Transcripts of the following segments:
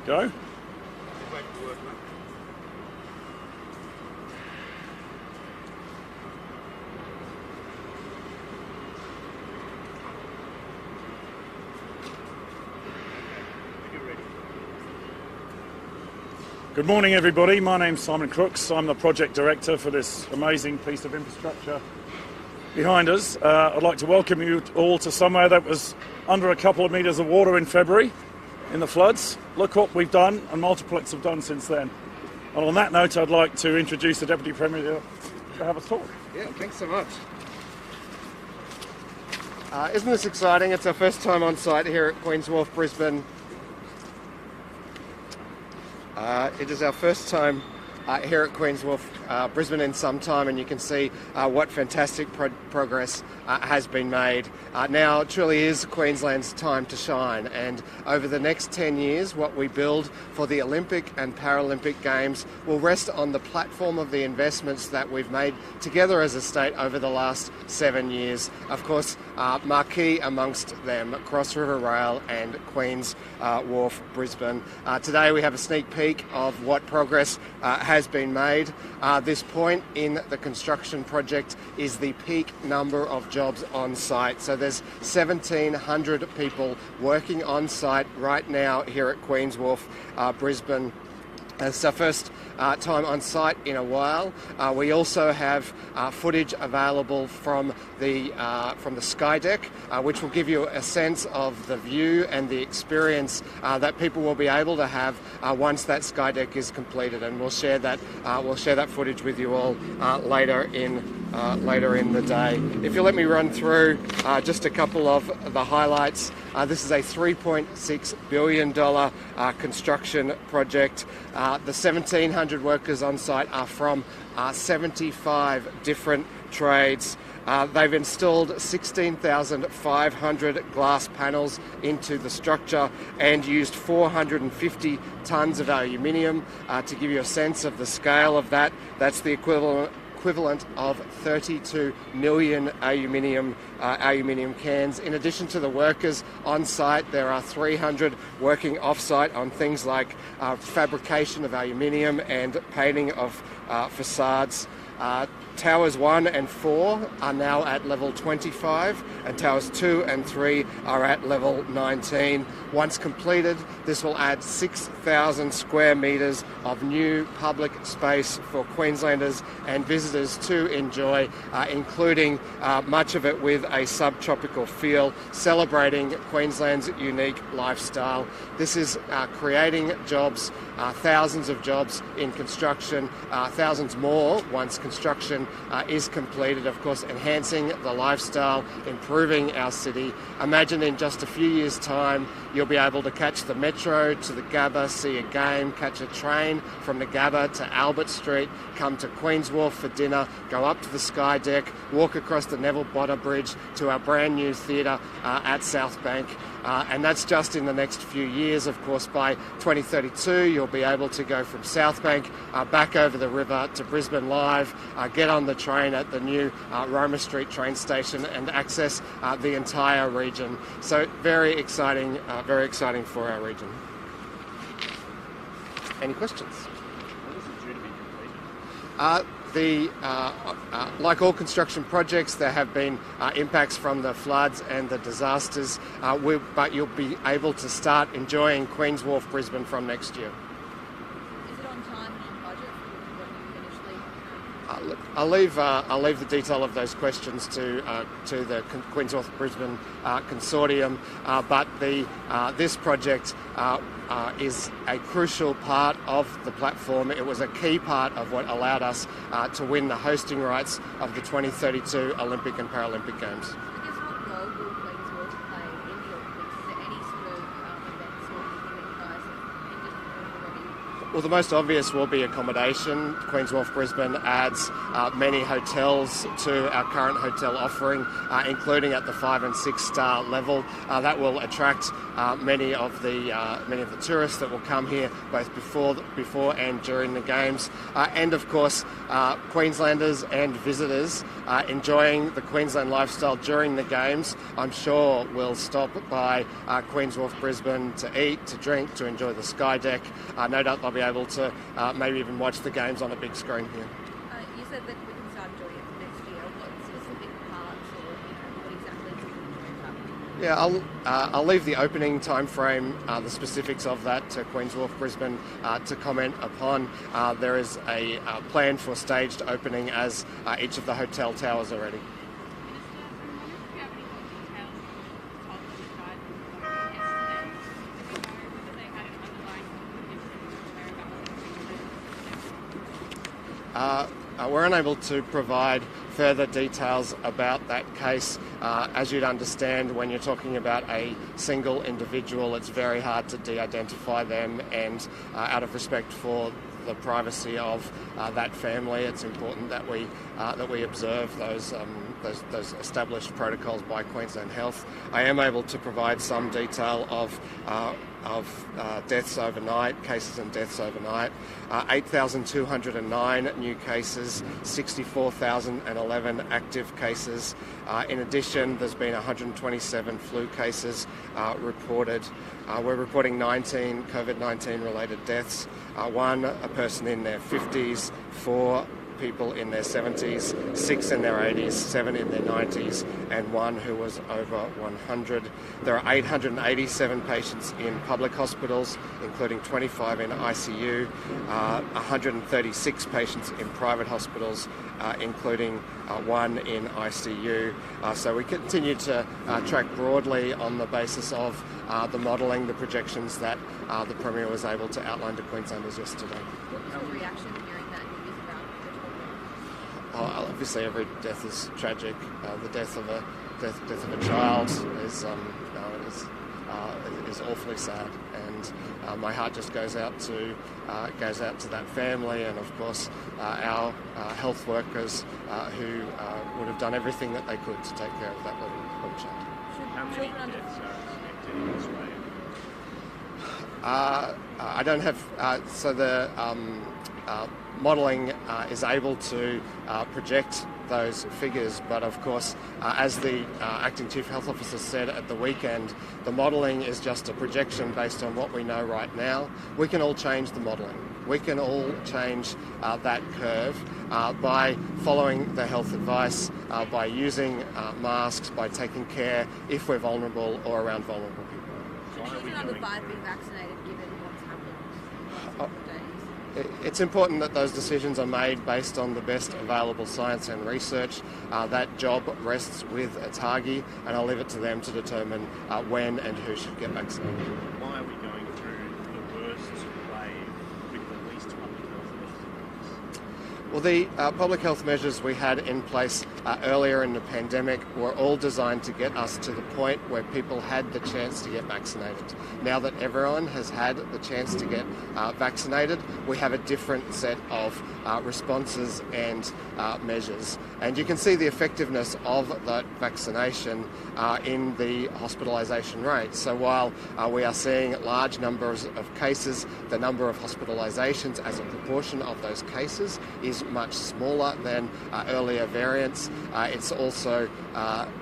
Go. Good morning, everybody. My name's Simon Crooks. I'm the project director for this amazing piece of infrastructure behind us. I'd like to welcome you all to somewhere that was under a couple of metres of water in February in the floods. Look what we've done and Multiplex have done since then. And on that note, I'd like to introduce the Deputy Premier to have a talk. Yeah, thanks so much. Isn't this exciting? It's our first time on site here at Queen's Wharf, Brisbane. It is our first time here at Queen's Wharf, Brisbane in some time, and you can see what fantastic progress has been made. Now it truly is Queensland's time to shine, and over the next 10 years what we build for the Olympic and Paralympic Games will rest on the platform of the investments that we've made together as a state over the last 7 years. Of course, marquee amongst them, Cross River Rail and Queen's Wharf, Brisbane. Today we have a sneak peek of what progress has been made. This point in the construction project is the peak number of jobs on site. So there's 1,700 people working on site right now here at Queen's Wharf, Brisbane. It's our first time on site in a while. We also have footage available from the sky deck, which will give you a sense of the view and the experience that people will be able to have once that sky deck is completed. And we'll share that footage with you all later in the day. If you let me run through just a couple of the highlights. This is a $3.6 billion construction project. The 1,700 workers on site are from 75 different trades. They've installed 16,500 glass panels into the structure and used 450 tonnes of aluminium. To give you a sense of the scale of that, that's the equivalent of 32 million aluminium cans. In addition to the workers on site, there are 300 working off-site on things like fabrication of aluminium and painting of facades. Towers 1 and 4 are now at level 25, and towers 2 and 3 are at level 19. Once completed, this will add 6,000 square metres of new public space for Queenslanders and visitors to enjoy, including much of it with a subtropical feel, celebrating Queensland's unique lifestyle. This is creating jobs, thousands of jobs in construction, thousands more once construction is completed, of course, enhancing the lifestyle, improving our city. Imagine in just a few years' time, you'll be able to catch the metro to the Gabba, see a game, catch a train from the Gabba to Albert Street, come to Queen's Wharf for dinner, go up to the Sky Deck, walk across the Neville Botter Bridge to our brand new theatre at South Bank. And that's just in the next few years. Of course, by 2032, you'll be able to go from South Bank back over the river to Brisbane Live, get on the train at the new Roma Street train station and access the entire region. So very exciting for our region. Any questions? When is it due to be completed? Like all construction projects, there have been impacts from the floods and the disasters, but you'll be able to start enjoying Queen's Wharf, Brisbane from next year. Is it on time and on budget for what you initially? I'll leave the detail of those questions to the Queen's Wharf Brisbane consortium, but this project is a crucial part of the platform. It was a key part of what allowed us to win the hosting rights of the 2032 Olympic and Paralympic Games. I guess what role will Queen's Wharf play in the Olympics? Is there any sort of events or anything that you guys have envisioned already? Well, the most obvious will be accommodation. Queen's Wharf Brisbane adds many hotels to our current hotel offering, including at the 5 and 6 star level. That will attract many of the tourists that will come here both before and during the games, and of course Queenslanders and visitors enjoying the Queensland lifestyle during the games. I'm sure will stop by Queen's Wharf Brisbane to eat, to drink, to enjoy the sky deck. No doubt they'll be able to maybe even watch the games on a big screen here. You said that we can start enjoying it next year. What specific parts or what exactly do you enjoy about? Yeah, I'll leave the opening time frame, the specifics of that, to Queen's Wharf Brisbane to comment upon. There is a plan for staged opening as each of the hotel towers are ready. We're unable to provide further details about that case. As you'd understand, when you're talking about a single individual, it's very hard to de-identify them, and out of respect for the privacy of that family, it's important that we observe those established protocols by Queensland Health. I am able to provide some detail of deaths overnight, cases and deaths overnight. 8,209 new cases, 64,011 active cases. In addition, there's been 127 flu cases reported. We're reporting 19 COVID-19 related deaths. One, a person in their 50s, 4 people in their 70s, 6 in their 80s, 7 in their 90s, and 1 who was over 100. There are 887 patients in public hospitals, including 25 in ICU, 136 patients in private hospitals, including 1 in ICU. So we continue to track broadly on the basis of the modelling, the projections that the Premier was able to outline to Queenslanders yesterday. What was your reaction hearing that news about the children? Obviously, every death is tragic. The death of a child is awfully sad, and my heart just goes out to that family, and of course our health workers who would have done everything that they could to take care of that little child. How many deaths are expected in Australia? I don't have so the modelling is able to project those figures, but of course, as the Acting Chief Health Officer said at the weekend, the modelling is just a projection based on what we know right now. We can all change the modelling. We can all change that curve by following the health advice, by using masks, by taking care if we're vulnerable or around vulnerable people. Should children under 5 be vaccinated given what's happened in the last couple of days? It's important that those decisions are made based on the best available science and research. That job rests with ATAGI, and I'll leave it to them to determine when and who should get vaccinated. Why are we going through the worst wave with the least public health measures? Well, the public health measures we had in place earlier in the pandemic were all designed to get us to the point where people had the chance to get vaccinated. Now that everyone has had the chance to get vaccinated, we have a different set of responses and measures. And you can see the effectiveness of that vaccination in the hospitalisation rate. So while we are seeing large numbers of cases, the number of hospitalisations as a proportion of those cases is much smaller than earlier variants. It's also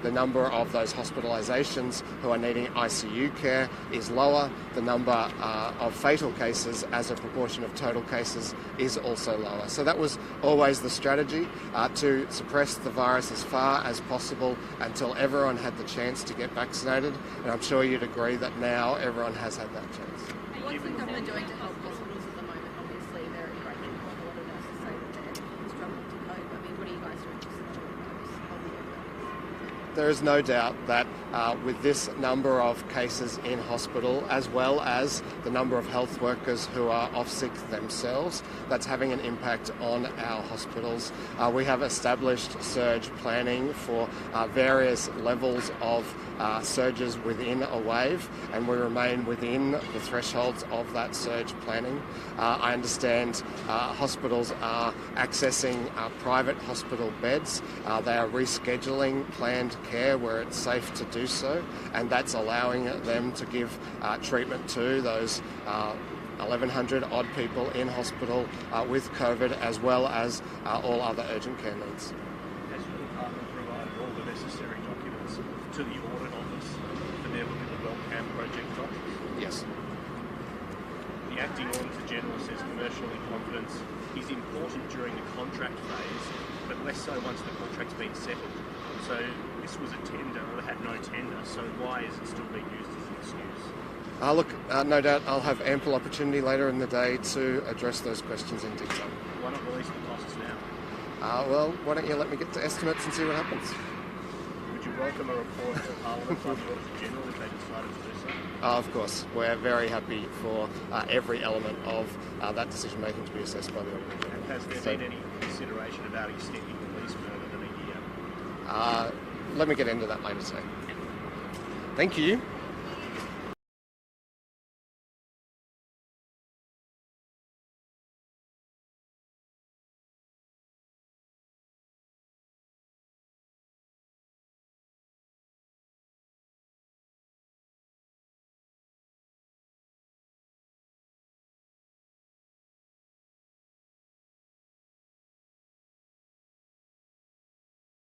the number of those hospitalisations who are needing ICU care is lower. The number of fatal cases as a proportion of total cases is also lower. So that was always the strategy, to suppress the virus as far as possible until everyone had the chance to get vaccinated. And I'm sure you'd agree that now everyone has had that chance. What's the government doing to help hospitals at the moment? Obviously, they're in great trouble. A lot of nurses say that they're struggling to cope. I mean, what are you guys doing to support those healthy workers? There is no doubt that with this number of cases in hospital, as well as the number of health workers who are off sick themselves, that's having an impact on our hospitals. We have established surge planning for various levels of surges within a wave, and we remain within the thresholds of that surge planning. I understand hospitals are accessing private hospital beds. They are rescheduling planned care where it's safe to do so, and that's allowing them to give treatment to those 1,100 odd people in hospital with COVID, as well as all other urgent care needs. Has your department provided all the necessary documents to the audit office for their look at the Wellcam project documents? Yes. The acting auditor general says commercial incompetence is important during the contract phase, but less so once the contract's been settled. So this was a tender, or had no tender, so why is it still being used as an excuse? Look, no doubt I'll have ample opportunity later in the day to address those questions in detail. Why not release the costs now? Well, why don't you let me get to estimates and see what happens? Would you welcome a report to Parliament by the Auditor General if they decided to do so? Of course, we're very happy for every element of that decision making to be assessed by the Auditor General. And has there been any consideration about extending the lease further than a year? Let me get into that later today. Thank you.